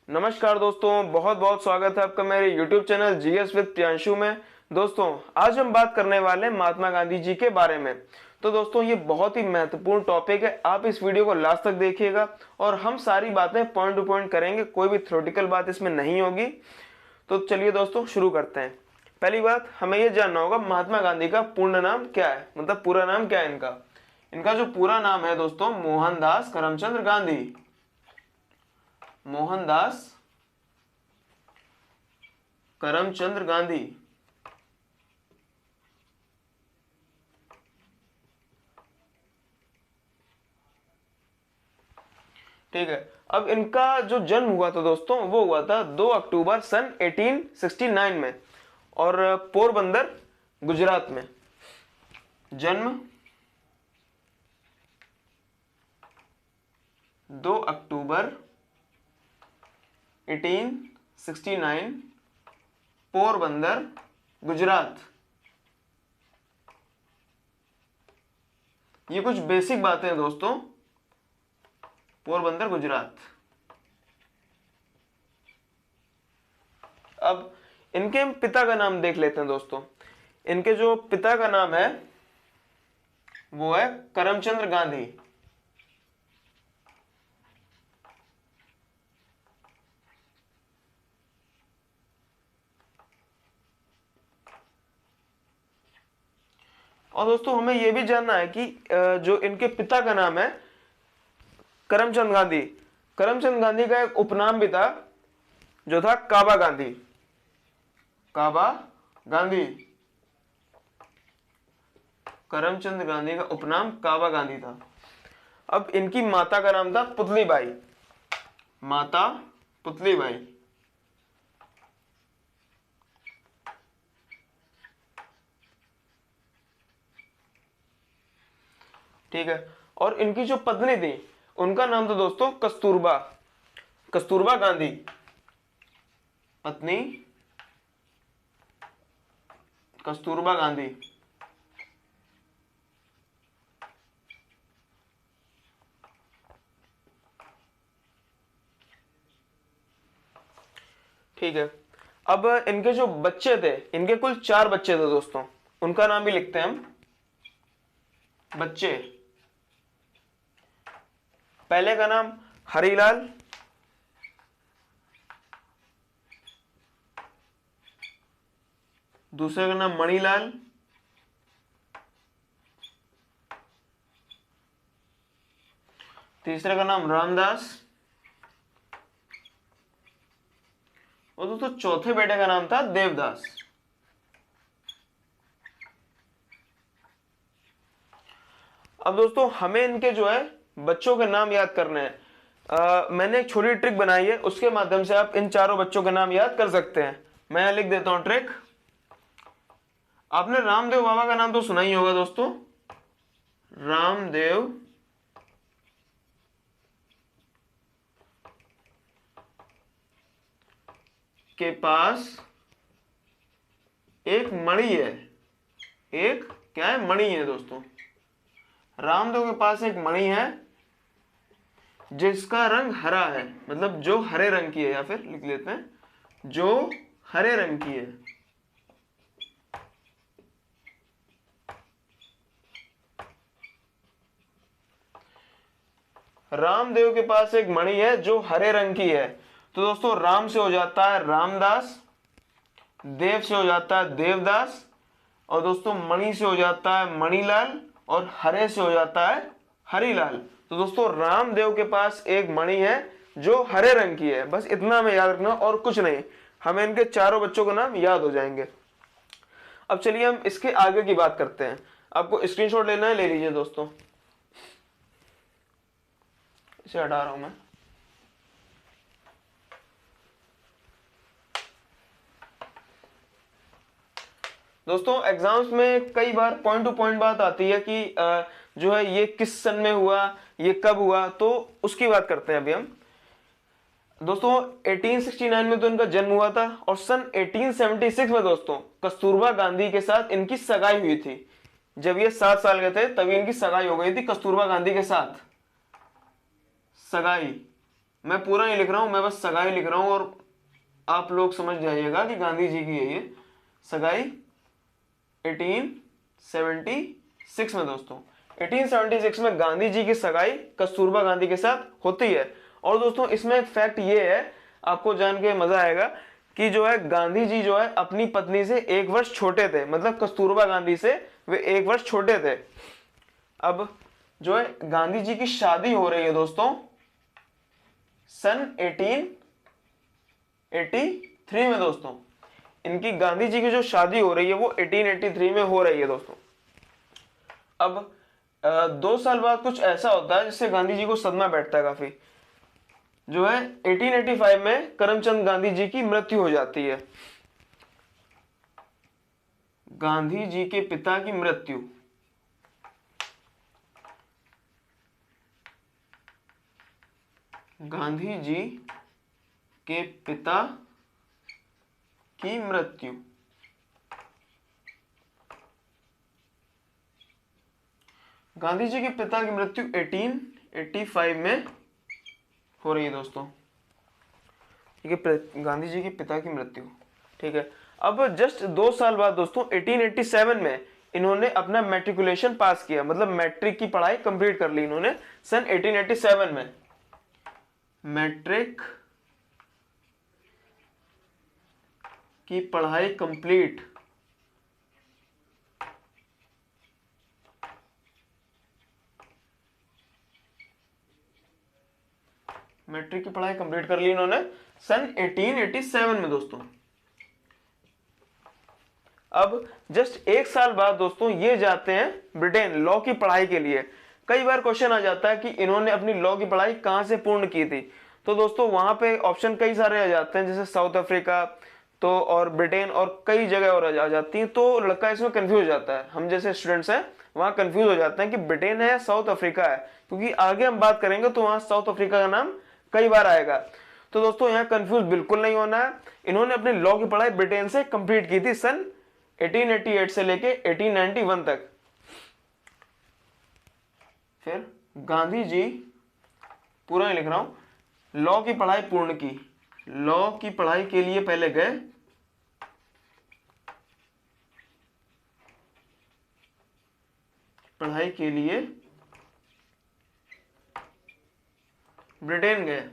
नमस्कार दोस्तों, बहुत बहुत स्वागत है आपका मेरे YouTube channel GS with Priyanshu में। दोस्तों आज हम बात करने वाले हैं महात्मा गांधी जी के बारे में। तो दोस्तों ये बहुत ही महत्वपूर्ण टॉपिक है, आप इस वीडियो को लास्ट तक देखिएगा और हम सारी बातें पॉइंट टू पॉइंट करेंगे, कोई भी थ्योरेटिकल बात इसमें नहीं होगी। तो चलिए दोस्तों शुरू करते हैं। पहली बात हमें यह जानना होगा महात्मा गांधी का पूर्ण नाम क्या है, मतलब पूरा नाम क्या है इनका। इनका जो पूरा नाम है दोस्तों मोहनदास करमचंद गांधी। मोहनदास करमचंद गांधी। ठीक है। अब इनका जो जन्म हुआ था दोस्तों वो हुआ था 2 अक्टूबर सन 1869 में और पोरबंदर गुजरात में। जन्म 2 अक्टूबर 1869 पोरबंदर गुजरात। ये कुछ बेसिक बातें हैं दोस्तों। पोरबंदर गुजरात। अब इनके हम पिता का नाम देख लेते हैं दोस्तों। इनके जो पिता का नाम है वो है करमचंद गांधी। और दोस्तों हमें यह भी जानना है कि जो इनके पिता का नाम है करमचंद गांधी, करमचंद गांधी का एक उपनाम भी था जो था काबा गांधी। काबा गांधी। करमचंद गांधी का उपनाम काबा गांधी था। अब इनकी माता का नाम था पुतलीबाई। माता पुतलीबाई। ठीक है। और इनकी जो पत्नी थी उनका नाम था दोस्तों कस्तूरबा। कस्तूरबा गांधी। पत्नी कस्तूरबा गांधी। ठीक है। अब इनके जो बच्चे थे, इनके कुल 4 बच्चे थे दोस्तों, उनका नाम भी लिखते हैं हम। बच्चे, पहले का नाम हरिलाल, दूसरे का नाम मणिलाल, तीसरे का नाम रामदास और दोस्तों चौथे बेटे का नाम था देवदास। अब दोस्तों हमें इनके जो है बच्चों के नाम याद करने हैं। मैंने एक छोटी ट्रिक बनाई है, उसके माध्यम से आप इन चारों बच्चों के नाम याद कर सकते हैं। मैं यहां लिख देता हूं ट्रिक। आपने रामदेव बाबा का नाम तो सुना ही होगा दोस्तों। रामदेव के पास एक मणि है। एक क्या है? मणि है दोस्तों। रामदेव के पास एक मणि है जिसका रंग हरा है, मतलब जो हरे रंग की है, या फिर लिख लेते हैं जो हरे रंग की है। रामदेव के पास एक मणि है जो हरे रंग की है। तो दोस्तों राम से हो जाता है रामदास, देव से हो जाता है देवदास और दोस्तों मणि से हो जाता है मणिलाल और हरे से हो जाता है हरिलाल। तो दोस्तों रामदेव के पास एक मणि है जो हरे रंग की है। बस इतना हमें याद रखना और कुछ नहीं, हमें इनके चारों बच्चों के नाम याद हो जाएंगे। अब चलिए हम इसके आगे की बात करते हैं। आपको स्क्रीनशॉट लेना है, ले लीजिए दोस्तों। इसे हटा रहा हूं मैं। दोस्तों एग्जाम्स में कई बार पॉइंट टू पॉइंट बात आती है कि जो है ये किस सन में हुआ, ये कब हुआ, तो उसकी बात करते हैं अभी हम। दोस्तों 1869 में तो इनका जन्म हुआ था और सन 1876 में दोस्तों कस्तूरबा गांधी के साथ इनकी सगाई हुई थी। जब ये 7 साल के थे तभी इनकी सगाई हो गई थी कस्तूरबा गांधी के साथ। सगाई मैं पूरा नहीं लिख रहा हूं, मैं बस सगाई लिख रहा हूं और आप लोग समझ जाइएगा कि गांधी जी की है ये सगाई 1876 में दोस्तों। 1876 में गांधी जी की सगाई कस्तूरबा गांधी के साथ होती है। और दोस्तों इसमें एक फैक्ट ये है, आपको जान के मजा आएगा कि जो है गांधी जी जो है अपनी पत्नी से 1 वर्ष छोटे थे, मतलब कस्तूरबा गांधी से वे 1 वर्ष छोटे थे। अब जो है गांधी जी की शादी हो रही है दोस्तों सन 1883 में दोस्तों। इनकी गांधी जी की जो शादी हो रही है वो 1883 में हो रही है दोस्तों। अब 2 साल बाद कुछ ऐसा होता है जिससे गांधी जी को सदमा बैठता है काफी। जो है 1885 में करमचंद गांधी जी की मृत्यु हो जाती है। गांधी जी के पिता की मृत्यु, गांधी जी के पिता की मृत्यु। गांधी जी के पिता की मृत्यु 1885 में हो रही है दोस्तों। ठीक है, गांधी जी के पिता की मृत्यु। ठीक है, अब जस्ट 2 साल बाद दोस्तों 1887 में इन्होंने अपना मैट्रिकुलेशन पास किया, मतलब मैट्रिक की पढ़ाई कंप्लीट कर ली इन्होंने सन 1887 में। मैट्रिक की पढ़ाई कंप्लीट मैट्रिक की पढ़ाई कंप्लीट कर ली इन्होंने सन 1887 में दोस्तों। अब जस्ट 1 साल बाद दोस्तों ये जाते हैं ब्रिटेन लॉ की पढ़ाई के लिए। कई बार क्वेश्चन आ जाता है कि इन्होंने अपनी लॉ की पढ़ाई कहां से पूर्ण की थी, तो दोस्तों वहां पे ऑप्शन कई सारे आ जाते हैं, जैसे साउथ अफ्रीका तो और ब्रिटेन और कई जगह और आ जाती हैं। तो लड़का इसमें कंफ्यूज हो जाता है, हम जैसे स्टूडेंट्स हैं वहां कंफ्यूज हो जाते हैं कि ब्रिटेन है या साउथ अफ्रीका है, क्योंकि आगे हम बात करेंगे तो वहां साउथ अफ्रीका का नाम कई बार आएगा। तो दोस्तों यहाँ कंफ्यूज बिल्कुल नहीं होना है। इन्होंने अपनी लॉ की पढ़ाई ब्रिटेन से कंप्लीट की थी सन 1888 से लेके 1891 तक। फिर गांधी जी, पूरा नहीं लिख रहा हूं, लॉ की पढ़ाई पूर्ण की। लॉ की पढ़ाई के लिए पहले गए पढ़ाई के लिए ब्रिटेन गए।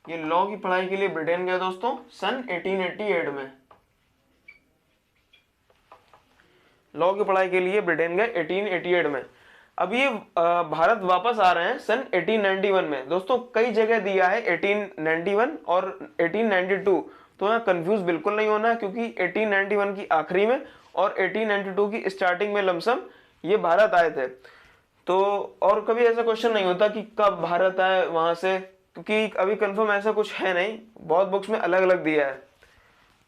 ये लॉ की पढ़ाई के लिए ब्रिटेन गए दोस्तों सन 1888 में। लॉ की पढ़ाई के लिए ब्रिटेन गए 1888 में। अब ये भारत वापस आ रहे हैं सन 1891 में दोस्तों। कई जगह दिया है 1891 और 1892, तो यहाँ कंफ्यूज बिल्कुल नहीं होना, क्योंकि 1891 की आखिरी में और 1892 की स्टार्टिंग में लमसम ये भारत आए थे। तो और कभी ऐसा क्वेश्चन नहीं होता कि कब भारत आए वहां से, क्योंकि अभी कंफर्म ऐसा कुछ है नहीं, बहुत बुक्स में अलग अलग दिया है।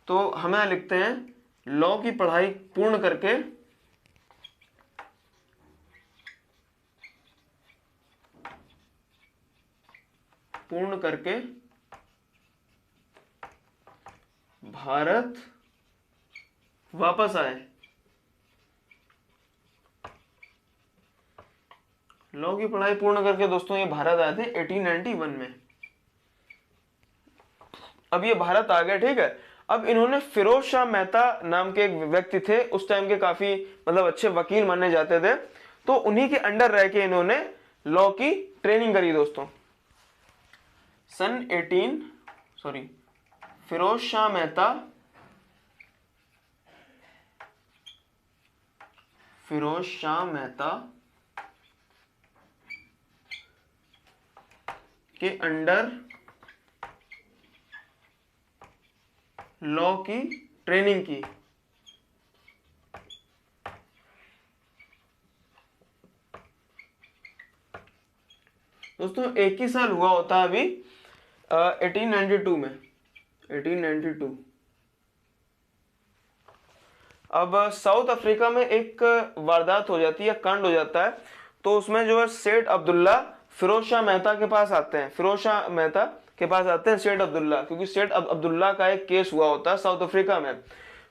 तो हमें लिखते हैं लॉ की पढ़ाई पूर्ण करके भारत वापस आए। लॉ की पढ़ाई पूर्ण करके दोस्तों ये भारत आए थे 1891 में। अब ये भारत आ गए, ठीक है। अब इन्होंने फिरोज शाह मेहता नाम के एक व्यक्ति थे, उस टाइम के काफी मतलब अच्छे वकील माने जाते थे, तो उन्हीं के अंडर रह के इन्होंने लॉ की ट्रेनिंग करी दोस्तों। सन 18 फिरोज शाह मेहता के अंडर लॉ की ट्रेनिंग की। दोस्तों एक ही साल हुआ होता है अभी 1892 में, 1892। अब साउथ अफ्रीका में एक वारदात हो जाती है, कांड हो जाता है, तो उसमें जो है सेठ अब्दुल्ला फिरोज शाह मेहता के पास आते हैं, सेठ अब्दुल्ला, क्योंकि सेठ अब्दुल्ला का एक केस हुआ होता है साउथ अफ्रीका में।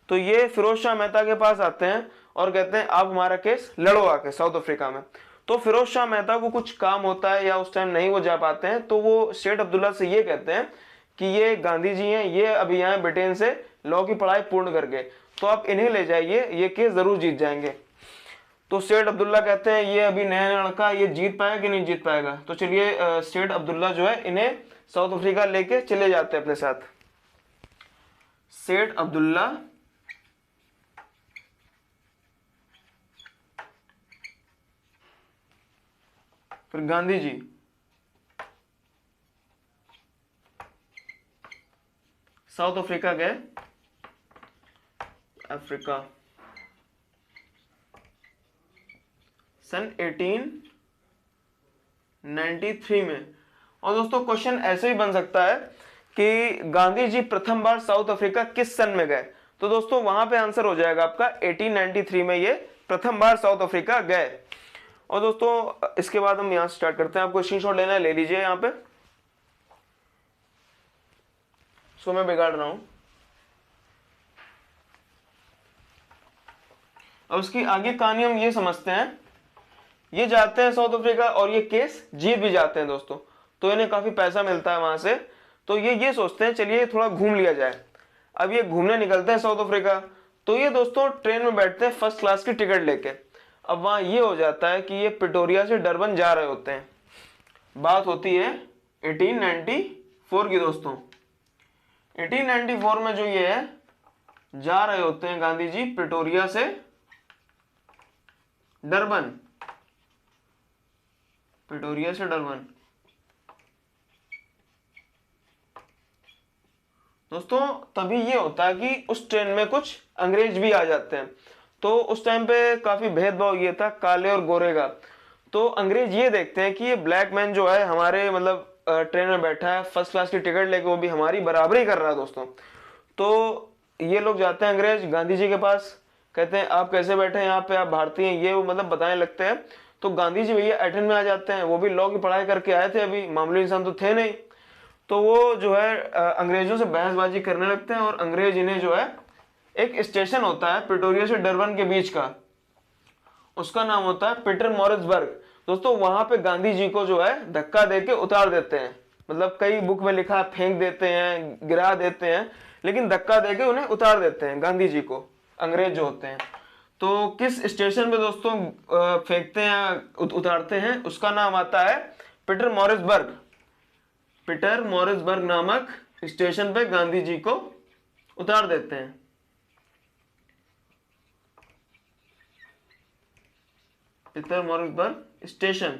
तो ये फिरोज शाह मेहता के पास आते हैं और कहते हैं आप हमारा केस लड़ो आके साउथ अफ्रीका में। तो फिरोज शाह मेहता को कुछ काम होता है या उस टाइम नहीं वो जा पाते हैं, तो वो सेठ अब्दुल्ला से ये कहते हैं कि ये गांधी जी हैं, ये अभी यहाँ ब्रिटेन से लॉ की पढ़ाई पूर्ण करके, तो आप इन्हें ले जाइए, ये केस जरूर जीत जाएंगे। तो सेठ अब्दुल्ला कहते हैं ये अभी नया लड़का ये जीत पाएगा कि नहीं जीत पाएगा। तो चलिए सेठ अब्दुल्ला जो है इन्हें साउथ अफ्रीका लेके चले जाते हैं अपने साथ। सेठ अब्दुल्ला फिर गांधी जी साउथ अफ्रीका गए, अफ्रीका सन 1893 में। और दोस्तों क्वेश्चन ऐसे ही बन सकता है कि गांधी जी प्रथम बार साउथ अफ्रीका किस सन में गए, तो दोस्तों वहां पे आंसर हो जाएगा आपका 1893 में ये प्रथम बार साउथ अफ्रीका गए। और दोस्तों इसके बाद हम यहां से स्टार्ट करते हैं, आपको स्क्रीनशॉट लेना है ले लीजिए यहां पे, सो मैं बिगाड़ रहा हूं। अब उसकी आगे कहानी हम ये समझते हैं, ये जाते हैं साउथ अफ्रीका और ये केस जीत भी जाते हैं दोस्तों, तो इन्हें काफी पैसा मिलता है वहां से। तो ये सोचते हैं चलिए थोड़ा घूम लिया जाए। अब ये घूमने निकलते हैं साउथ अफ्रीका, तो ये दोस्तों ट्रेन में बैठते हैं फर्स्ट क्लास की टिकट लेके। अब वहां ये हो जाता है कि ये प्रिटोरिया से डरबन जा रहे होते हैं, बात होती है 1894 की दोस्तों। 1894 में जो ये है जा रहे होते हैं गांधी जी प्रिटोरिया से डरबन, प्रिटोरिया से डरबन। दोस्तों तभी ये होता है कि उस ट्रेन में कुछ अंग्रेज भी आ जाते हैं। तो उस टाइम पे काफी भेदभाव ये था काले और गोरे का। तो अंग्रेज ये देखते हैं कि ये ब्लैक मैन जो है हमारे मतलब ट्रेन में बैठा है फर्स्ट क्लास की टिकट लेके, वो भी हमारी बराबरी कर रहा है दोस्तों। तो ये लोग जाते हैं अंग्रेज गांधी जी के पास, कहते हैं आप कैसे बैठे हैं यहाँ पे, आप भारतीय हैं, ये मतलब बताने लगते हैं। तो गांधी जी भैया एटेंड में आ जाते हैं, वो भी लॉ की पढ़ाई करके आए थे, अभी मामूली इंसान तो थे नहीं। तो वो जो है अंग्रेजों से बहसबाजी करने लगते हैं, और अंग्रेज इन्हें जो है एक स्टेशन होता है प्रिटोरिया से डरबन के बीच का, उसका नाम होता है पीटरमॉरिट्जबर्ग। दोस्तों वहां पे गांधी जी को जो है धक्का देके उतार देते हैं, मतलब कई बुक में लिखा फेंक देते हैं, गिरा देते हैं, लेकिन धक्का देके उन्हें उतार देते हैं गांधी जी को, अंग्रेज जो होते हैं। तो किस स्टेशन पे दोस्तों फेंकते हैं उतारते हैं, उसका नाम आता है पीटरमॉरिट्जबर्ग। पीटरमॉरिट्जबर्ग नामक स्टेशन पे गांधी जी को उतार देते हैं। पीटरमॉरिट्जबर्ग स्टेशन।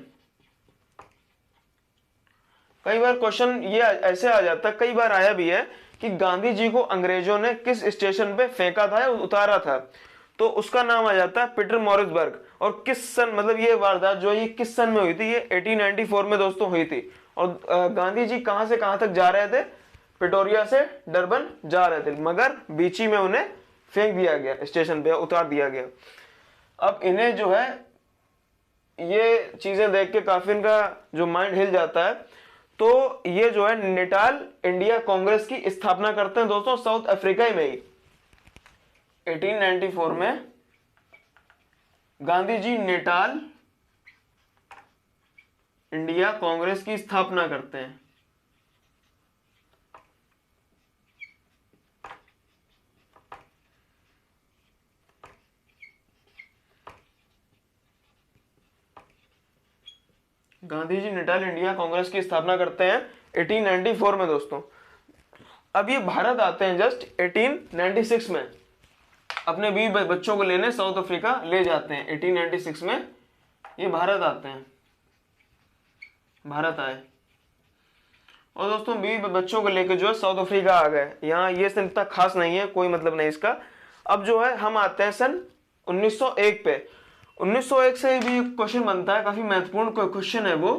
कई बार क्वेश्चन ये ऐसे आ जाता है, कई बार आया भी है कि गांधी जी को अंग्रेजों ने किस स्टेशन पे फेंका था या उतारा था, तो उसका नाम आ जाता है पीटरमॉरिट्जबर्ग। और किस सन, मतलब ये वारदात जो है ये किस सन में हुई थी, ये 1894 में दोस्तों हुई थी। और गांधी जी कहां से कहां तक जा रहे थे, प्रिटोरिया से डरबन जा रहे थे, मगर बीच ही में उन्हें फेंक दिया गया, स्टेशन पे उतार दिया गया। अब इन्हें जो है ये चीजें देख के काफी इनका जो माइंड हिल जाता है। तो ये जो है नेटाल इंडिया कांग्रेस की स्थापना करते हैं दोस्तों साउथ अफ्रीका में ही। 1894 में गांधी जी नेटाल इंडिया कांग्रेस की स्थापना करते हैं। गांधी जी नेटाल इंडिया कांग्रेस की स्थापना करते हैं 1894 में दोस्तों। अब ये भारत आते हैं जस्ट 1896 में, अपने 20 बच्चों को लेने साउथ अफ्रीका ले जाते हैं। 1896 में ये भारत आते हैं, भारत आए और दोस्तों 20 बच्चों को लेकर जो है साउथ अफ्रीका आ गए। यहाँ ये सन इतना खास नहीं है, कोई मतलब नहीं इसका। अब जो है हम आते हैं सन 1901 पे। 1901 से भी क्वेश्चन बनता है, काफी महत्वपूर्ण क्वेश्चन है वो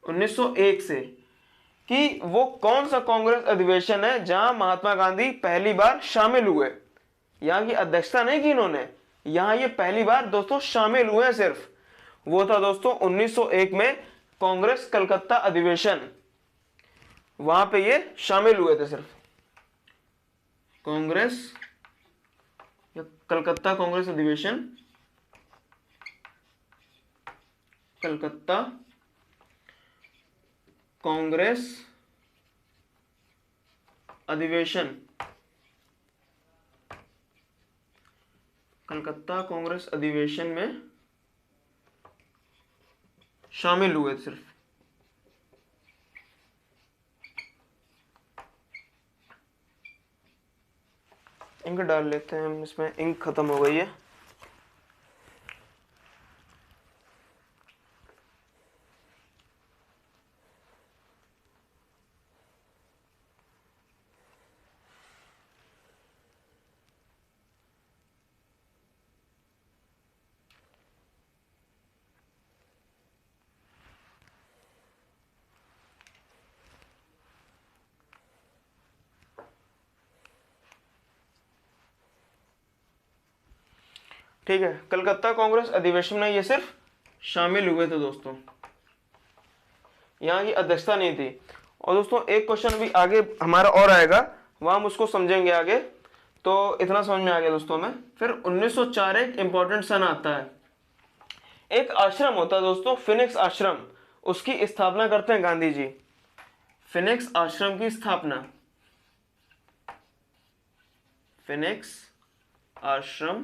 1901 से, कि वो कौन सा कांग्रेस अधिवेशन है जहां महात्मा गांधी पहली बार शामिल हुए। यहाँ की अध्यक्षता नहीं की इन्होंने, यहाँ ये पहली बार दोस्तों शामिल हुए हैं सिर्फ। वो था दोस्तों 1901 में कांग्रेस कलकत्ता अधिवेशन, वहां पे ये शामिल हुए थे सिर्फ। कांग्रेस या कलकत्ता कांग्रेस अधिवेशन कलकत्ता कांग्रेस अधिवेशन, कलकत्ता कांग्रेस अधिवेशन में शामिल हुए सिर्फ। इंक डाल लेते हैं हम, इसमें इंक खत्म हो गई है। ठीक है, कलकत्ता कांग्रेस अधिवेशन में ये सिर्फ शामिल हुए थे दोस्तों, यहाँ की अध्यक्षता नहीं थी। और दोस्तों एक क्वेश्चन भी आगे हमारा और आएगा, वहां हम उसको समझेंगे आगे। तो इतना समझ में आ गया दोस्तों में। फिर 1904 एक इंपॉर्टेंट सन आता है। एक आश्रम होता है दोस्तों, फिनिक्स आश्रम, उसकी स्थापना करते हैं गांधी जी। फिनिक्स आश्रम की स्थापना, फिनिक्स आश्रम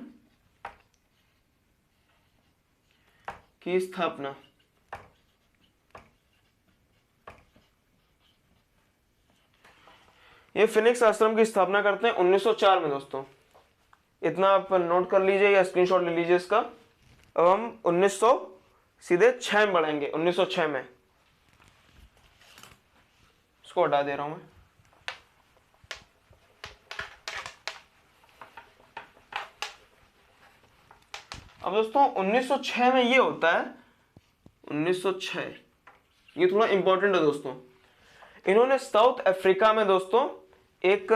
की स्थापना, ये फिनिक्स आश्रम की स्थापना करते हैं 1904 में दोस्तों। इतना आप नोट कर लीजिए या स्क्रीनशॉट ले लीजिए इसका। अब हम 1900 सीधे 6 में बढ़ेंगे, 1906 में। इसको हटा दे रहा हूं मैं। अब दोस्तों 1906 में ये होता है, 1906 ये थोड़ा इंपॉर्टेंट है दोस्तों। इन्होंने साउथ अफ्रीका में दोस्तों एक,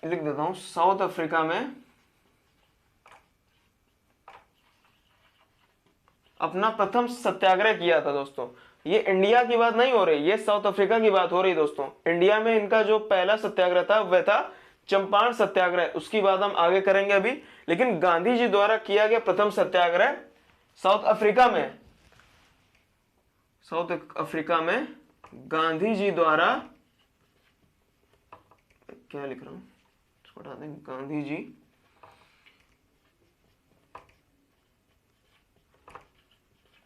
लिख देता हूं, साउथ अफ्रीका में अपना प्रथम सत्याग्रह किया था दोस्तों। ये इंडिया की बात नहीं हो रही, ये साउथ अफ्रीका की बात हो रही दोस्तों। इंडिया में इनका जो पहला सत्याग्रह था वह था चंपारण सत्याग्रह, उसकी बात हम आगे करेंगे अभी। लेकिन गांधी जी द्वारा किया गया प्रथम सत्याग्रह साउथ अफ्रीका में, साउथ अफ्रीका में गांधी जी द्वारा, क्या लिख रहा हूं, इसको हटा दें, गांधी जी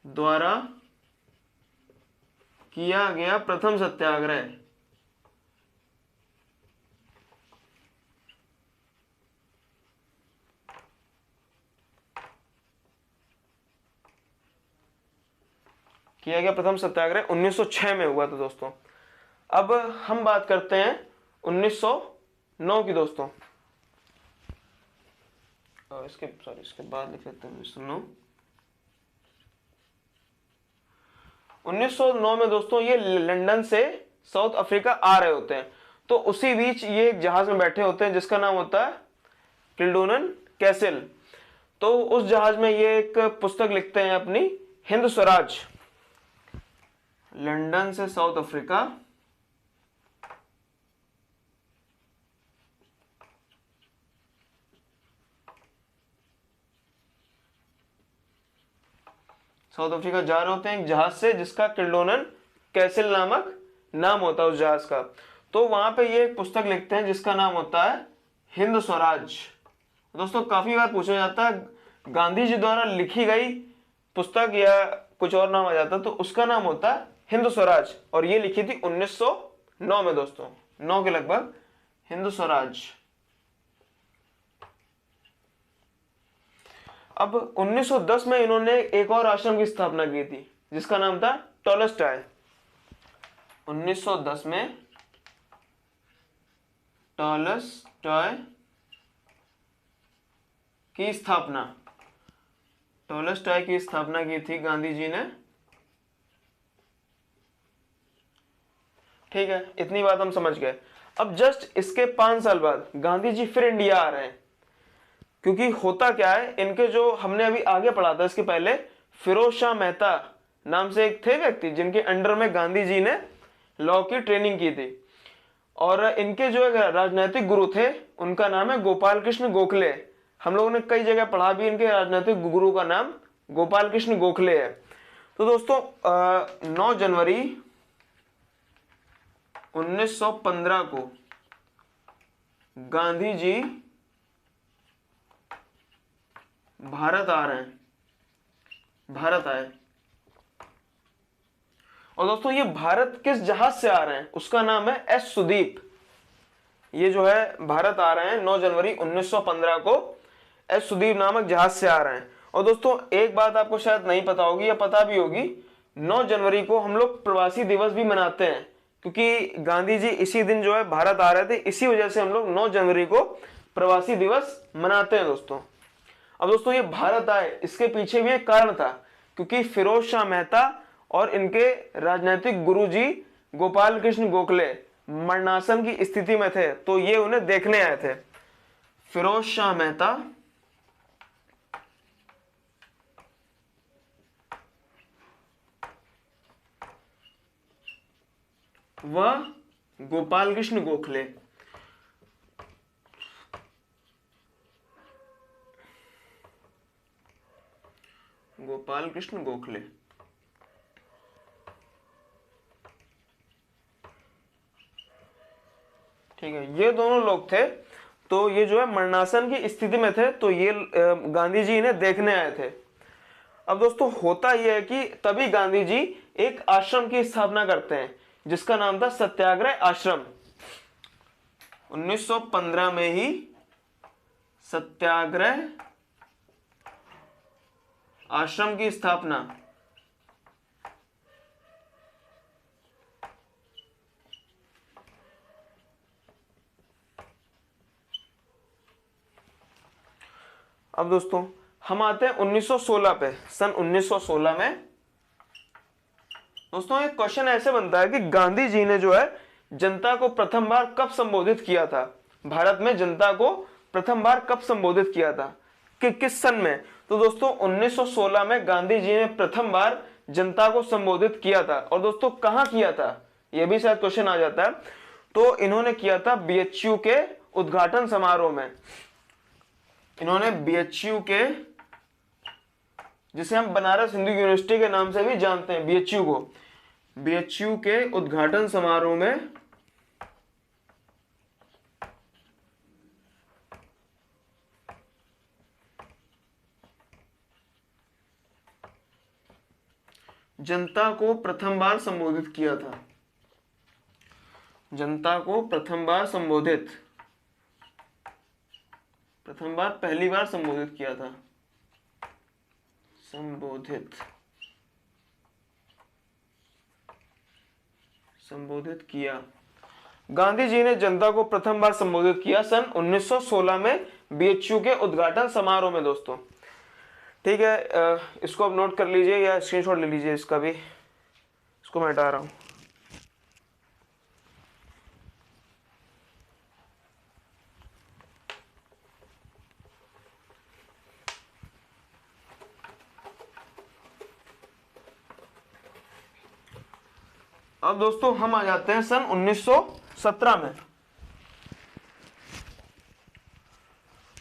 द्वारा किया गया प्रथम सत्याग्रह। किया गया प्रथम सत्याग्रह 1906 में हुआ था दोस्तों। अब हम बात करते हैं 1909 की दोस्तों। इसके बाद लिख लेते हैं 1909। 1909 में दोस्तों ये लंदन से साउथ अफ्रीका आ रहे होते हैं। तो उसी बीच ये एक जहाज में बैठे होते हैं जिसका नाम होता है किल्डोनन कैसल। तो उस जहाज में ये एक पुस्तक लिखते हैं अपनी, हिंद स्वराज। लंदन से साउथ अफ्रीका, साउथ अफ्रीका जा रहे होते हैं एक जहाज से जिसका किल्डोनन कैसल नामक नाम होता है उस जहाज का। तो वहां पे ये एक पुस्तक लिखते हैं जिसका नाम होता है हिंद स्वराज। दोस्तों काफी बार पूछा जाता है गांधी जी द्वारा लिखी गई पुस्तक या कुछ और नाम आ जाता है, तो उसका नाम होता है हिंद स्वराज। और ये लिखी थी 1909 में दोस्तों, 9 के लगभग, हिंद स्वराज। अब 1910 में इन्होंने एक और आश्रम की स्थापना की थी जिसका नाम था टॉलस्टॉय। 1910 में टॉलस्टॉय की स्थापना, टॉलस्टॉय की स्थापना की थी गांधी जी ने। ठीक है, इतनी बात हम समझ गए। अब जस्ट इसके 5 साल बाद गांधी जी फिर इंडिया आ रहे हैं। क्योंकि होता क्या है, इनके जो हमने अभी आगे पढ़ा था इसके पहले, फिरोज शाह मेहता नाम से एक थे व्यक्ति जिनके अंडर में गांधी जी ने लॉ की ट्रेनिंग की थी। और इनके जो राजनीतिक गुरु थे उनका नाम है गोपाल कृष्ण गोखले। हम लोगों ने कई जगह पढ़ा भी, इनके राजनीतिक गुरु का नाम गोपाल कृष्ण गोखले है। तो दोस्तों 9 जनवरी 1915 को गांधी जी भारत आ रहे हैं, भारत आए। और दोस्तों ये भारत किस जहाज से आ रहे हैं, उसका नाम है एस सुदीप। ये जो है भारत आ रहे हैं 9 जनवरी 1915 को एस सुदीप नामक जहाज से आ रहे हैं। और दोस्तों एक बात आपको शायद नहीं पता होगी या पता भी होगी, 9 जनवरी को हम लोग प्रवासी दिवस भी मनाते हैं, क्योंकि गांधी जी इसी दिन जो है भारत आ रहे थे, इसी वजह से हम लोग 9 जनवरी को प्रवासी दिवस मनाते हैं दोस्तों। अब दोस्तों ये भारत आए, इसके पीछे भी एक कारण था, क्योंकि फिरोज शाह मेहता और इनके राजनीतिक गुरुजी गोपाल कृष्ण गोखले मरणासन की स्थिति में थे, तो ये उन्हें देखने आए थे। फिरोज शाह मेहता व गोपाल कृष्ण गोखले, गोपाल कृष्ण गोखले, ठीक है, ये दोनों लोग थे। तो ये जो है मरणासन की स्थिति में थे, तो ये गांधी जी इन्हें देखने आए थे। अब दोस्तों होता यह है कि तभी गांधी जी एक आश्रम की स्थापना करते हैं, जिसका नाम था सत्याग्रह आश्रम। 1915 में ही सत्याग्रह आश्रम की स्थापना। अब दोस्तों हम आते हैं 1916 पे। सन 1916 में दोस्तों एक क्वेश्चन ऐसे बनता है कि गांधी जी ने जो है जनता को प्रथम बार कब संबोधित किया था, भारत में जनता को प्रथम बार कब संबोधित किया था, कि किस सन में। तो दोस्तों 1916 में गांधी जी ने प्रथम बार जनता को संबोधित किया था। और दोस्तों कहां किया था, यह भी शायद क्वेश्चन आ जाता है। तो इन्होंने किया था बीएचयू के उद्घाटन समारोह में। इन्होंने बीएचयू के, जिसे हम बनारस हिंदू यूनिवर्सिटी के नाम से भी जानते हैं, बीएचयू को, बीएचयू के उद्घाटन समारोह में जनता को प्रथम बार संबोधित किया था। जनता को प्रथम बार संबोधित, प्रथम बार पहली बार संबोधित किया था, संबोधित किया। गांधी जी ने जनता को प्रथम बार संबोधित किया सन 1916 में बीएचयू के उद्घाटन समारोह में दोस्तों। ठीक है, इसको आप नोट कर लीजिए या स्क्रीनशॉट ले लीजिए इसका भी, इसको मैं हटा रहा हूं। अब दोस्तों हम आ जाते हैं सन 1917 में।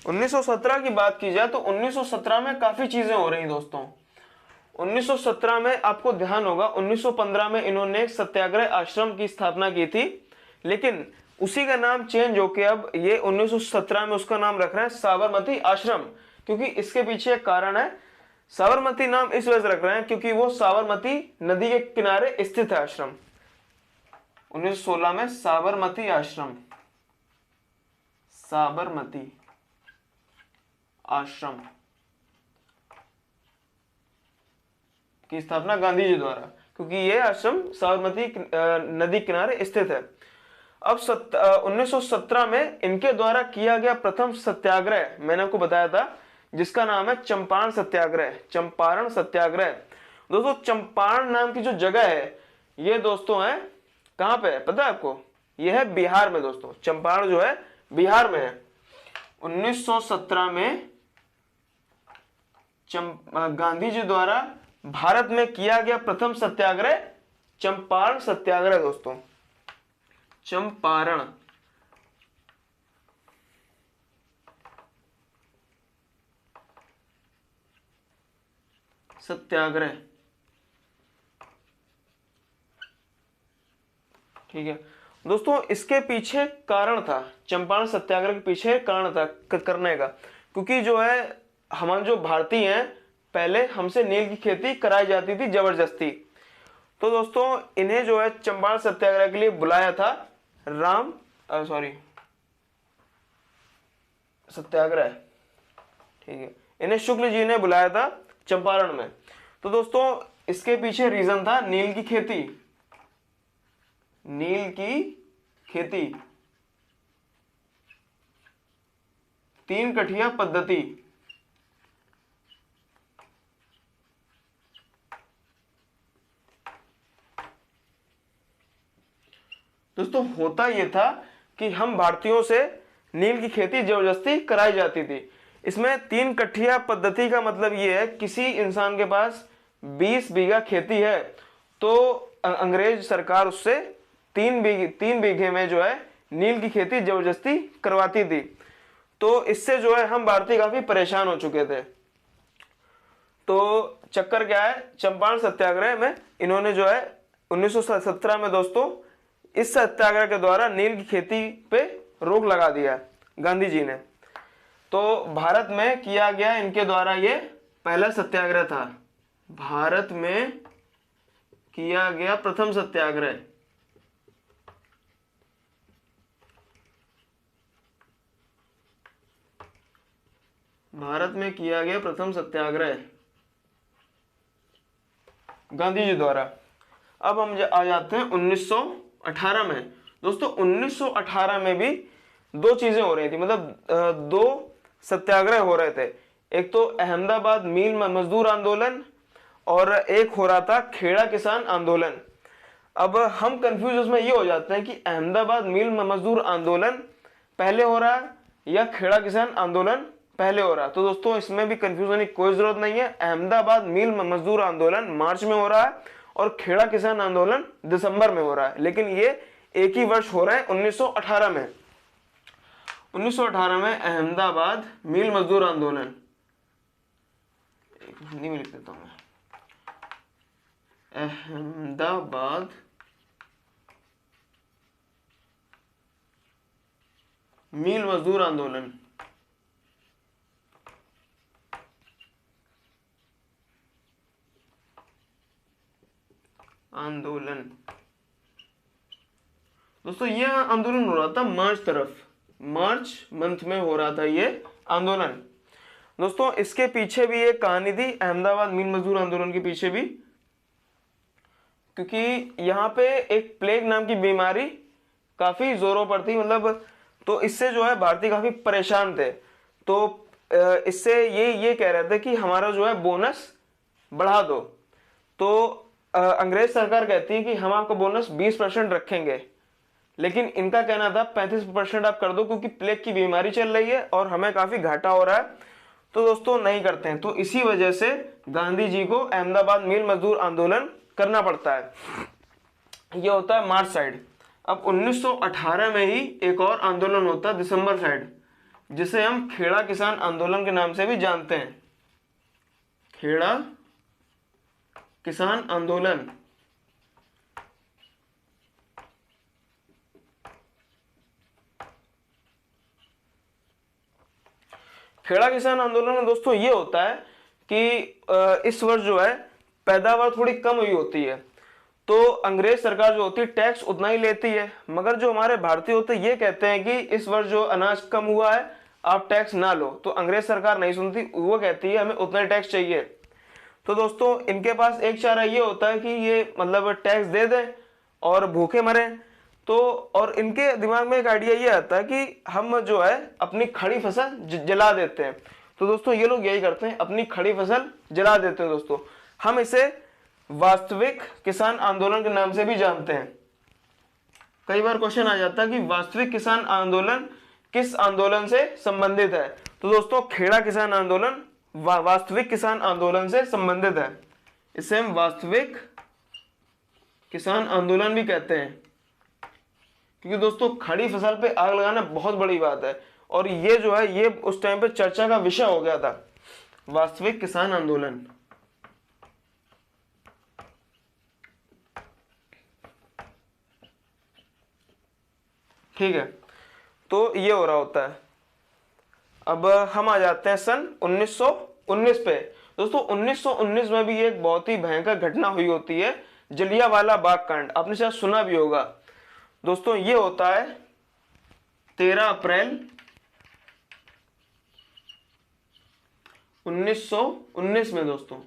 1917 की बात की जाए तो 1917 में काफी चीजें हो रही दोस्तों। 1917 में आपको ध्यान होगा, 1915 में इन्होंने एक सत्याग्रह आश्रम की स्थापना की थी, लेकिन उसी का नाम चेंज होकर अब ये 1917 में उसका नाम रख रहे हैं साबरमती आश्रम, क्योंकि इसके पीछे एक कारण है। साबरमती नाम इस वजह से रख रहे हैं क्योंकि वो साबरमती नदी के किनारे स्थित है आश्रम। 1916 में साबरमती आश्रम, साबरमती आश्रम की स्थापना गांधी जी द्वारा, क्योंकि यह आश्रम साबरमती नदी किनारे स्थित है। अब 1917 में इनके द्वारा किया गया प्रथम सत्याग्रह मैंने आपको बताया था, जिसका नाम है चंपारण सत्याग्रह। चंपारण सत्याग्रह दोस्तों, चंपारण नाम की जो जगह है ये दोस्तों है कहां पे है पता है आपको, यह है बिहार में दोस्तों। चंपारण जो है बिहार में है। 1917 में गांधी जी द्वारा भारत में किया गया प्रथम सत्याग्रह चंपारण सत्याग्रह दोस्तों। चंपारण सत्याग्रह। ठीक है दोस्तों, इसके पीछे कारण था, चंपारण सत्याग्रह के पीछे कारण था करने का, क्योंकि जो है हमारे जो भारतीय हैं पहले हमसे नील की खेती कराई जाती थी जबरदस्ती। तो दोस्तों इन्हें जो है चंपारण सत्याग्रह के लिए बुलाया था सत्याग्रह, ठीक है, इन्हें शुक्ल जी ने बुलाया था चंपारण में। तो दोस्तों इसके पीछे रीजन था नील की खेती, नील की खेती, 3 कठिया पद्धति। दोस्तों होता यह था कि हम भारतीयों से नील की खेती जबरदस्ती कराई जाती थी। इसमें 3 कठिया पद्धति का मतलब यह है, किसी इंसान के पास 20 बीघा खेती है तो अंग्रेज सरकार उससे 3 बीघे में जो है नील की खेती जबरदस्ती करवाती थी। तो इससे जो है हम भारतीय काफी परेशान हो चुके थे। तो चक्कर क्या है, चंपारण सत्याग्रह में इन्होंने जो है 1917 में दोस्तों इस सत्याग्रह के द्वारा नील की खेती पे रोक लगा दिया गांधी जी ने। तो भारत में किया गया इनके द्वारा ये पहला सत्याग्रह था, भारत में किया गया प्रथम सत्याग्रह। भारत में किया गया प्रथम सत्याग्रह गांधी जी द्वारा। अब हम आ जाते हैं 1918 में। दोस्तों 1918 में भी 2 चीजें हो रही थी, मतलब 2 सत्याग्रह हो रहे थे। एक तो अहमदाबाद मील मजदूर आंदोलन और एक हो रहा था खेड़ा किसान आंदोलन। अब हम कंफ्यूज उसमें ये हो जाते हैं कि अहमदाबाद मील मजदूर आंदोलन पहले हो रहा है या खेड़ा किसान आंदोलन पहले हो रहा है। तो दोस्तों इसमें भी कंफ्यूज होने की कोई जरूरत नहीं है। अहमदाबाद मील मजदूर आंदोलन मार्च में हो रहा है और खेड़ा किसान आंदोलन दिसंबर में हो रहा है, लेकिन ये एक ही वर्ष हो रहा है 1918 में। 1918 में अहमदाबाद मील मजदूर आंदोलन, हिंदी में लिख देता हूं मैं, अहमदाबाद मील मजदूर आंदोलन। दोस्तों ये आंदोलन हो रहा था मार्च मंथ में हो रहा था ये आंदोलन। दोस्तों इसके पीछे भी एक कहानी थी अहमदाबाद मील मजदूर आंदोलन के पीछे भी, क्योंकि यहाँ पे एक प्लेग नाम की बीमारी काफी जोरों पर थी, मतलब तो इससे जो है भारतीय काफी परेशान थे। तो इससे ये कह रहे थे कि हमारा जो है बोनस बढ़ा दो। तो अंग्रेज सरकार कहती है कि हम आपका बोनस 20% रखेंगे, लेकिन इनका कहना था 35% आप कर दो, क्योंकि प्लेग की बीमारी चल रही है और हमें काफी घाटा हो रहा है। तो दोस्तों नहीं करते हैं। तो इसी वजह से गांधी जी को अहमदाबाद मील मजदूर आंदोलन करना पड़ता है। यह होता है मार्च साइड। अब 1918 में ही एक और आंदोलन होता है दिसंबर साइड, जिसे हम खेड़ा किसान आंदोलन के नाम से भी जानते हैं, खेड़ा किसान आंदोलन। खेड़ा किसान आंदोलन में दोस्तों ये होता है कि इस वर्ष जो है पैदावार थोड़ी कम हुई होती है, तो अंग्रेज सरकार जो होती है टैक्स उतना ही लेती है, मगर जो हमारे भारतीय होते हैं ये कहते हैं कि इस वर्ष जो अनाज कम हुआ है आप टैक्स ना लो। तो अंग्रेज सरकार नहीं सुनती, वो कहती है हमें उतना ही टैक्स चाहिए। तो दोस्तों इनके पास एक चारा ये होता है कि ये मतलब टैक्स दे दें और भूखे मरे। तो और इनके दिमाग में एक आइडिया ये आता है कि हम जो है अपनी खड़ी फसल जला देते हैं। तो दोस्तों ये लोग यही करते हैं, अपनी खड़ी फसल जला देते हैं। दोस्तों हम इसे वास्तविक किसान आंदोलन के नाम से भी जानते हैं। कई बार क्वेश्चन आ जाता है कि वास्तविक किसान आंदोलन किस आंदोलन से संबंधित है। तो दोस्तों खेड़ा किसान आंदोलन वास्तविक किसान आंदोलन से संबंधित है। इसे हम वास्तविक किसान आंदोलन भी कहते हैं, क्योंकि दोस्तों खड़ी फसल पे आग लगाना बहुत बड़ी बात है और ये जो है ये उस टाइम पे चर्चा का विषय हो गया था, वास्तविक किसान आंदोलन। ठीक है, तो ये हो रहा होता है। अब हम आ जाते हैं सन 1919 पे। दोस्तों 1919 में भी एक बहुत ही भयंकर घटना हुई होती है, जलियांवाला बाग कांड। आपने शायद सुना भी होगा। दोस्तों ये होता है 13 अप्रैल 1919 में दोस्तों,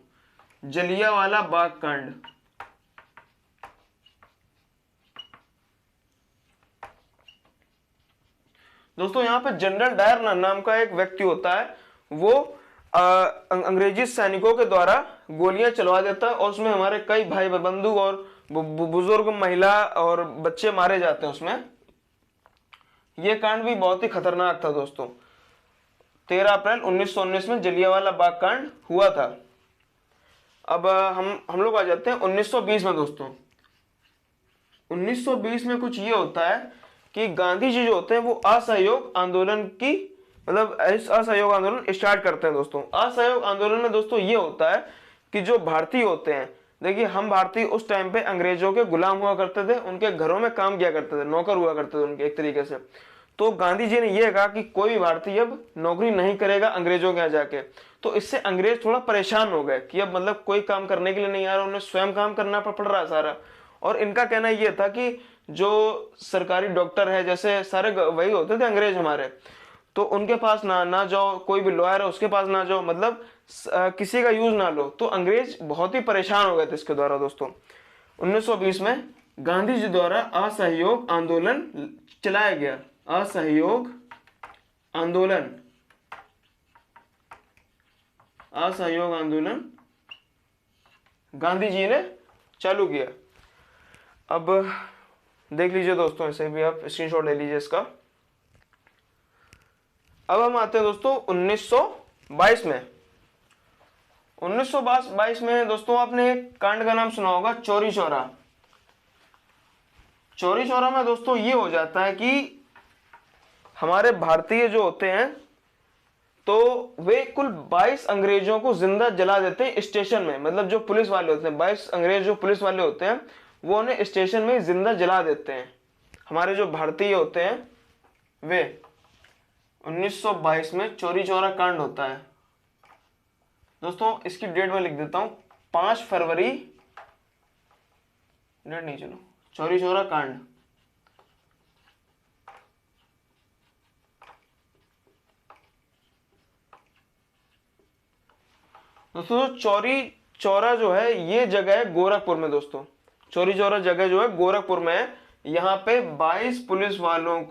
जलियांवाला बाग कांड। दोस्तों यहाँ पे जनरल डायर नाम का एक व्यक्ति होता है, वो अंग्रेजी सैनिकों के द्वारा गोलियां चलवा देता है और उसमें हमारे कई भाई बंधु और बुजुर्ग, महिला और बच्चे मारे जाते हैं उसमें। यह कांड भी बहुत ही खतरनाक था दोस्तों। 13 अप्रैल 1919 में जलियांवाला बाग कांड हुआ था। अब हम लोग आ जाते हैं 1920 में दोस्तों। 1920 में कुछ ये होता है कि गांधी जी जो होते हैं वो असहयोग आंदोलन की, मतलब असहयोग आंदोलन स्टार्ट करते हैं दोस्तों। असहयोग आंदोलन में दोस्तों ये होता है कि जो भारतीय होते हैं, देखिए हम भारतीय उस टाइम पे अंग्रेजों के गुलाम हुआ करते थे, उनके घरों में काम किया करते थे, नौकर हुआ करते थे उनके एक तरीके से। तो गांधी जी ने यह कहा कि कोई भी भारतीय अब नौकरी नहीं करेगा अंग्रेजों के यहाँ जाके। तो इससे अंग्रेज थोड़ा परेशान हो गए कि अब मतलब कोई काम करने के लिए नहीं आ रहा, उन्हें स्वयं काम करना पड़ रहा है सारा। और इनका कहना यह था कि जो सरकारी डॉक्टर है, जैसे सारे वही होते थे अंग्रेज हमारे, तो उनके पास ना जाओ, कोई भी लॉयर है उसके पास ना जाओ, मतलब किसी का यूज ना लो। तो अंग्रेज बहुत ही परेशान हो गए थे इसके द्वारा दोस्तों। 1920 में गांधी जी द्वारा असहयोग आंदोलन चलाया गया। असहयोग आंदोलन, असहयोग आंदोलन गांधी जी ने चालू किया। अब देख लीजिए दोस्तों, इसे भी आप स्क्रीनशॉट ले लीजिए इसका। अब हम आते हैं दोस्तों 1922 में। 1922 में दोस्तों आपने एक कांड का नाम सुना होगा, चौरी चौरा। चौरी चौरा में दोस्तों ये हो जाता है कि हमारे भारतीय जो होते हैं तो वे कुल 22 अंग्रेजों को जिंदा जला देते हैं स्टेशन में। मतलब जो पुलिस वाले होते हैं, 22 अंग्रेज जो पुलिस वाले होते हैं, वो उन्हें स्टेशन में जिंदा जला देते हैं। हमारे जो भारतीय होते हैं वे। 1922 में चौरी चौरा कांड होता है दोस्तों। इसकी डेट में लिख देता हूं, 5 फरवरी, डेट नहीं, चलो, चौरी चौरा कांड। दोस्तों चौरी चौरा जो है ये जगह है गोरखपुर में दोस्तों। चौरी चौरा जगह जो है गोरखपुर में है। यहां पे 22 पुलिस वालों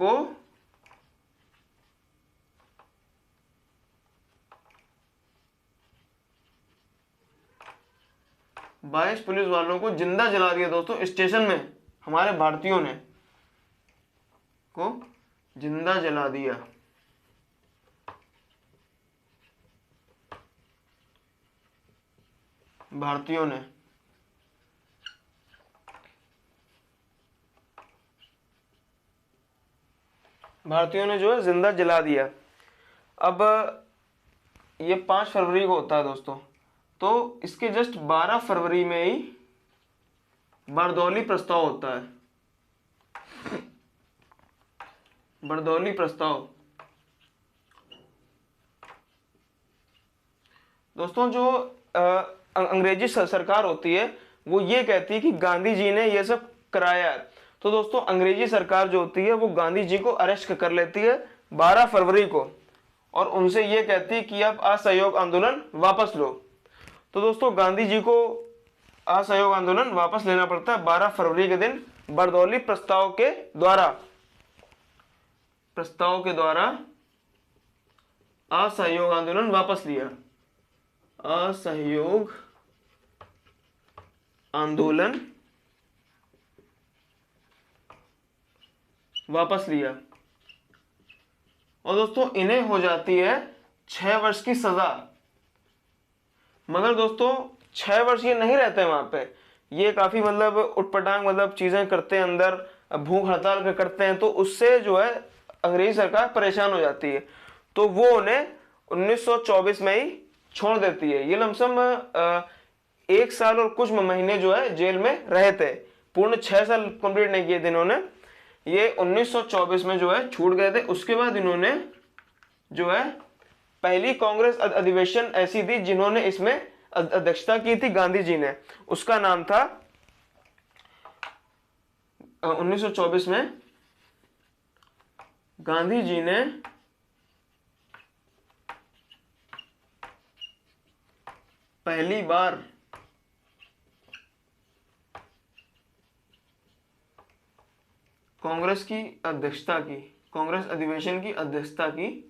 को जिंदा जला दिया दोस्तों स्टेशन में। हमारे भारतीयों ने को जिंदा जला दिया। भारतीयों ने जो है जिंदा जला दिया। अब ये 5 फरवरी को होता है दोस्तों। तो इसके जस्ट 12 फरवरी में ही बारदौली प्रस्ताव होता है। बारदौली प्रस्ताव दोस्तों, जो अंग्रेजी सरकार होती है वो ये कहती है कि गांधी जी ने ये सब कराया। तो दोस्तों अंग्रेजी सरकार जो होती है वो गांधी जी को अरेस्ट कर लेती है 12 फरवरी को, और उनसे ये कहती है कि आप असहयोग आंदोलन वापस लो। तो दोस्तों गांधी जी को असहयोग आंदोलन वापस लेना पड़ता है 12 फरवरी के दिन। बारदौली प्रस्ताव के द्वारा असहयोग आंदोलन वापस लिया। असहयोग आंदोलन वापस लिया। और दोस्तों इन्हें हो जाती है 6 वर्ष की सजा। मगर दोस्तों 6 वर्ष ये नहीं रहते वहां पे। ये काफी मतलब उटपटांग मतलब चीजें करते हैं, अंदर भूख हड़ताल करते हैं। तो उससे जो है अंग्रेजी सरकार परेशान हो जाती है। तो वो उन्हें 1924 में ही छोड़ देती है। ये लमसम 1 साल और कुछ महीने जो है जेल में रहे थे। पूर्ण 6 साल कंप्लीट नहीं किए थे इन्होंने। ये 1924 में जो है छूट गए थे। उसके बाद इन्होंने जो है पहली कांग्रेस अधिवेशन ऐसी थी जिन्होंने इसमें अध्यक्षता की थी गांधी जी ने, उसका नाम था 1924 में गांधी जी ने पहली बार कांग्रेस की अध्यक्षता की, कांग्रेस अधिवेशन की अध्यक्षता की।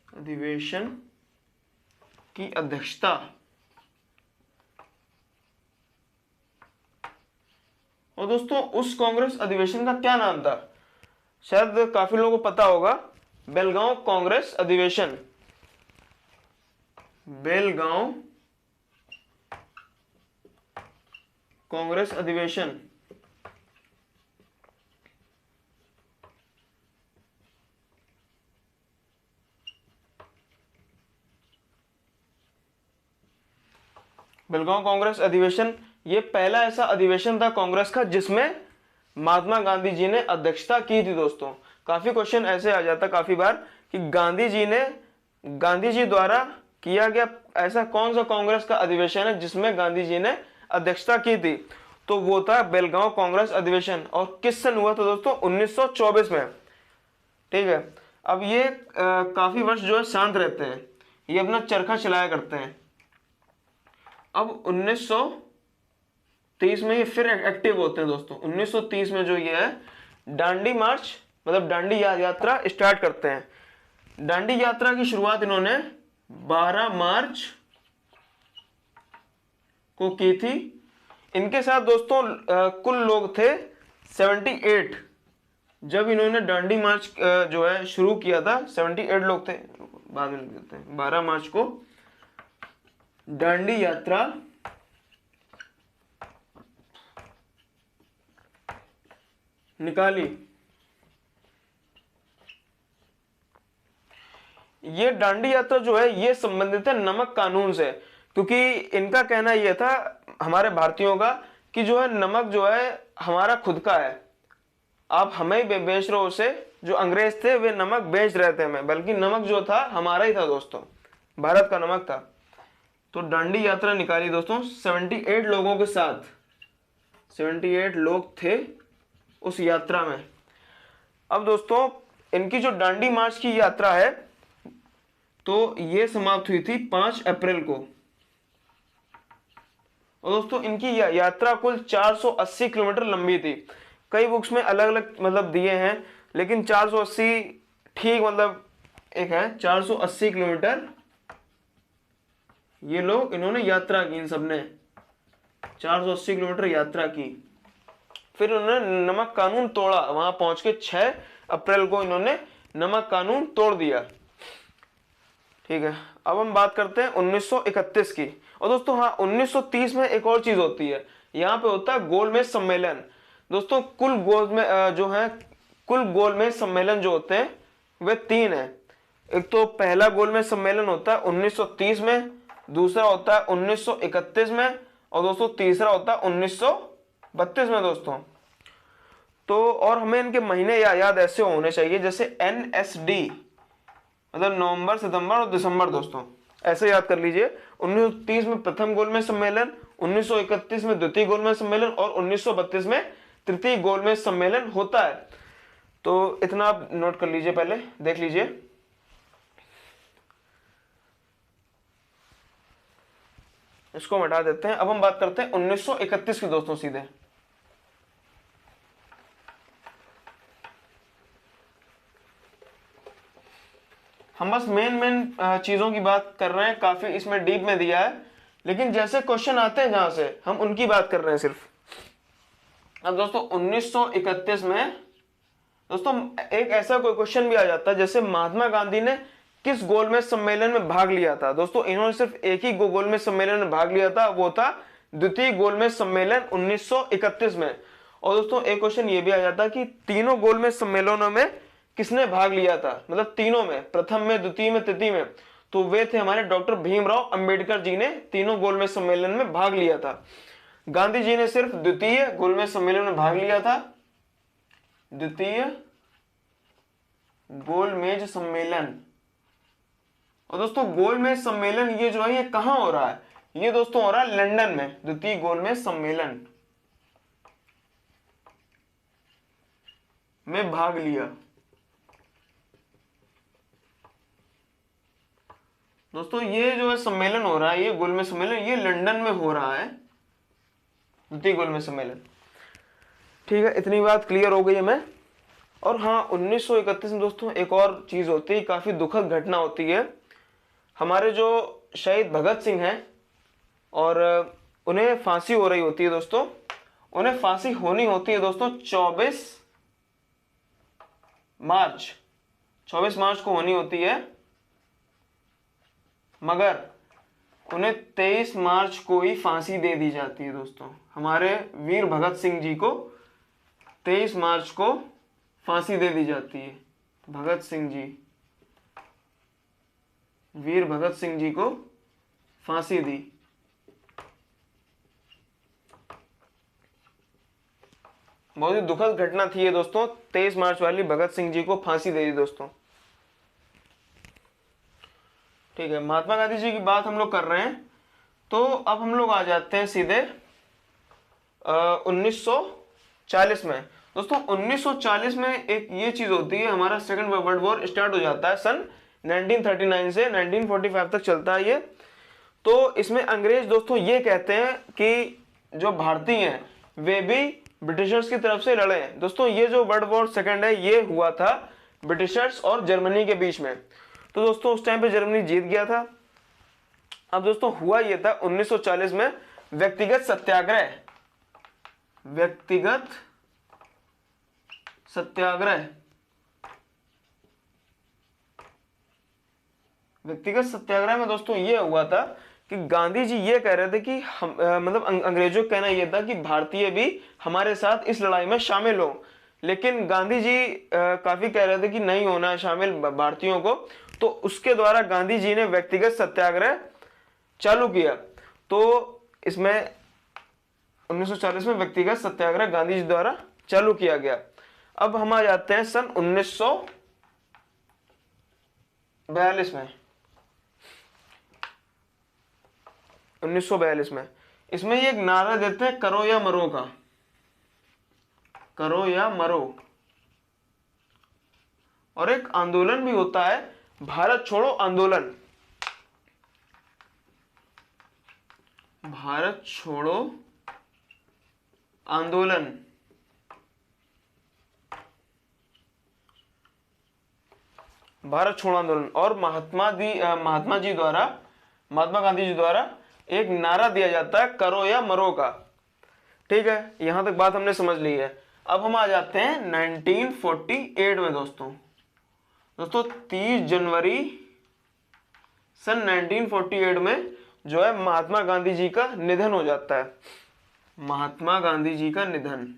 अधिवेशन की अध्यक्षता। और दोस्तों उस कांग्रेस अधिवेशन का क्या नाम था, शायद काफी लोगों को पता होगा, बेलगांव कांग्रेस अधिवेशन। बेलगांव कांग्रेस अधिवेशन। बेलगांव कांग्रेस अधिवेशन ये पहला ऐसा अधिवेशन था कांग्रेस का जिसमें महात्मा गांधी जी ने अध्यक्षता की थी। दोस्तों काफी क्वेश्चन ऐसे आ जाता काफी बार कि गांधी जी द्वारा किया गया ऐसा कौन सा कांग्रेस का अधिवेशन है जिसमें गांधी जी ने अध्यक्षता की थी, तो वो था बेलगांव कांग्रेस अधिवेशन। और किस सन हुआ था दोस्तों, 1924 में। ठीक है, अब ये काफी वर्ष जो है शांत रहते हैं, ये अपना चरखा चलाया करते हैं। अब 1930 में ये फिर एक्टिव होते हैं दोस्तों। 1930 में जो ये है डांडी मार्च मतलब डांडी यात्रा स्टार्ट करते हैं। डांडी यात्रा की शुरुआत इन्होंने 12 मार्च को की थी। इनके साथ दोस्तों कुल लोग थे 78। जब इन्होंने डांडी मार्च जो है शुरू किया था 78 लोग थे। बाद में लिख देते हैं, 12 मार्च को डांडी यात्रा निकाली। ये डांडी यात्रा जो है ये संबंधित है नमक कानून से, क्योंकि इनका कहना यह था हमारे भारतीयों का कि जो है नमक जो है हमारा खुद का है, आप हमें बेच रहे हो उसे। जो अंग्रेज थे वे नमक बेच रहे थे हमें, बल्कि नमक जो था हमारा ही था दोस्तों, भारत का नमक था। तो डांडी यात्रा निकाली दोस्तों 78 लोगों के साथ। 78 लोग थे उस यात्रा में। अब दोस्तों इनकी जो डांडी मार्च की यात्रा है तो ये समाप्त हुई थी 5 अप्रैल को। और दोस्तों इनकी यात्रा कुल 480 किलोमीटर लंबी थी। कई बुक्स में अलग अलग मतलब दिए हैं, लेकिन 480 ठीक मतलब एक है 480 किलोमीटर ये लोग इन्होंने यात्रा की। इन सबने 480 किलोमीटर यात्रा की। फिर उन्होंने नमक कानून तोड़ा, वहां पहुंच के 6 अप्रैल को इन्होंने नमक कानून तोड़ दिया। ठीक है, अब हम बात करते हैं 1931 की। और दोस्तों हाँ 1930 में एक और चीज होती है, यहाँ पे होता है गोलमेज सम्मेलन। दोस्तों कुल गोलमेज सम्मेलन जो होते हैं वे 3 हैं। एक तो पहला गोलमेज सम्मेलन होता है 1930 में, दूसरा होता है 1931 में, और दोस्तों तीसरा होता है 1932 में दोस्तों। तो और हमें इनके महीने याद ऐसे होने चाहिए जैसे NSD मतलब नवंबर, सितंबर और दिसंबर दोस्तों, ऐसे याद कर लीजिए। 1930 में प्रथम गोलमेज सम्मेलन, 1931 में द्वितीय गोलमेज सम्मेलन और 1932 में तृतीय गोलमेज सम्मेलन होता है। तो इतना आप नोट कर लीजिए, पहले देख लीजिए। इसको हम हटा देते हैं। अब हम बात करते हैं 1931 की दोस्तों सीधे। हम बस मेन चीजों की बात कर रहे हैं, काफी इसमें डीप में दिया है, लेकिन जैसे क्वेश्चन आते हैं जहां से हम उनकी बात कर रहे हैं सिर्फ। अब दोस्तों 1931 में दोस्तों एक ऐसा कोई क्वेश्चन भी आ जाता है जैसे महात्मा गांधी ने किस गोलमेज सम्मेलन में भाग लिया था। दोस्तों इन्होंने सिर्फ एक ही गोलमेज सम्मेलन में भाग लिया था, वो था द्वितीय गोलमेज सम्मेलन 1931 में। और दोस्तों एक क्वेश्चन ये भी आ जाता कि तीनों गोलमेज सम्मेलनों में किसने भाग लिया था, मतलब तीनों में, प्रथम में, द्वितीय में, तृतीय में। तो वे थे हमारे डॉक्टर भीमराव अंबेडकर जी ने तीनों गोलमेज सम्मेलन में भाग लिया था। गांधी जी ने सिर्फ द्वितीय गोलमेज सम्मेलन में भाग लिया था, द्वितीय गोलमेज सम्मेलन। और दोस्तों गोलमेज सम्मेलन ये जो है ये कहां हो रहा है, ये दोस्तों हो रहा है लंदन में, द्वितीय गोलमेज सम्मेलन में भाग लिया। दोस्तों ये जो है सम्मेलन हो रहा है, ये गोलमेज सम्मेलन, ये लंदन में हो रहा है, द्वितीय गोलमेज सम्मेलन। ठीक है, इतनी बात क्लियर हो गई है मैं। और हाँ, 1931 में दोस्तों एक और चीज होती है, काफी दुखद घटना होती है। हमारे जो शहीद भगत सिंह हैं और उन्हें फांसी हो रही होती है दोस्तों, उन्हें फांसी होनी होती है दोस्तों 24 मार्च को होनी होती है, मगर उन्हें 23 मार्च को ही फांसी दे दी जाती है दोस्तों। हमारे वीर भगत सिंह जी को 23 मार्च को फांसी दे दी जाती है। भगत सिंह जी, वीर भगत सिंह जी को फांसी दी। बहुत ही दुखद घटना थी ये दोस्तों, 23 मार्च वाली भगत सिंह जी को फांसी दे दी दोस्तों। ठीक है, महात्मा गांधी जी की बात हम लोग कर रहे हैं, तो अब हम लोग आ जाते हैं सीधे 1940 में। दोस्तों 1940 में एक ये चीज होती है, हमारा सेकंड वर्ल्ड वॉर स्टार्ट हो जाता है सन 1939 से 1945 तक चलता है ये। तो इसमें अंग्रेज दोस्तों ये कहते हैं कि जो भारतीय हैं वे भी ब्रिटिशर्स की तरफ से लड़े हैं। दोस्तों ये जो वर्ल्ड वॉर सेकंड है ये हुआ था ब्रिटिशर्स और जर्मनी के बीच में। तो दोस्तों उस टाइम पे जर्मनी जीत गया था। अब दोस्तों हुआ ये था 1940 में व्यक्तिगत सत्याग्रह, व्यक्तिगत सत्याग्रह में दोस्तों ये हुआ था कि गांधी जी ये कह रहे थे कि हम मतलब अंग्रेजों का कहना ये था कि भारतीय भी हमारे साथ इस लड़ाई में शामिल हो, लेकिन गांधी जी काफी कह रहे थे कि नहीं होना शामिल भारतीयों को। तो उसके द्वारा गांधी जी ने व्यक्तिगत सत्याग्रह चालू किया। तो इसमें 1940 में व्यक्तिगत सत्याग्रह गांधी जी द्वारा चालू किया गया। अब हम आ जाते हैं सन 1942 में। 1942 में इसमें ये एक नारा देते हैं, करो या मरो का, करो या मरो। और एक आंदोलन भी होता है, भारत छोड़ो आंदोलन, भारत छोड़ो आंदोलन। भारत छोड़ो आंदोलन। और महात्मा गांधी जी द्वारा एक नारा दिया जाता है, करो या मरो का। ठीक है, यहां तक बात हमने समझ ली है। अब हम आ जाते हैं 1948 में दोस्तों 30 जनवरी सन 1948 में जो है महात्मा गांधी जी का निधन हो जाता है। महात्मा गांधी जी का निधन।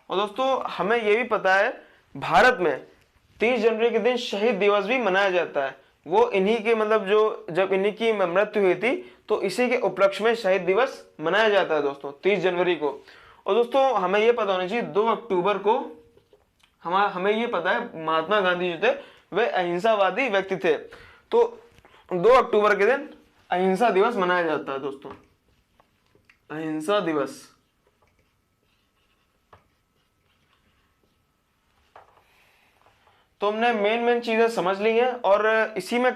और दोस्तों हमें यह भी पता है भारत में 30 जनवरी के दिन शहीद दिवस भी मनाया जाता है। वो इन्हीं के मतलब जो जब इन्हीं की मृत्यु हुई थी तो इसी के उपलक्ष्य में शहीद दिवस मनाया जाता है दोस्तों 30 जनवरी को। और दोस्तों हमें यह पता होना चाहिए 2 अक्टूबर को हमें यह पता है महात्मा गांधी जी थे वे अहिंसावादी व्यक्ति थे। तो 2 अक्टूबर के दिन अहिंसा दिवस मनाया जाता है दोस्तों, अहिंसा दिवस। तो हमने मेन चीजें समझ ली हैं और इसी में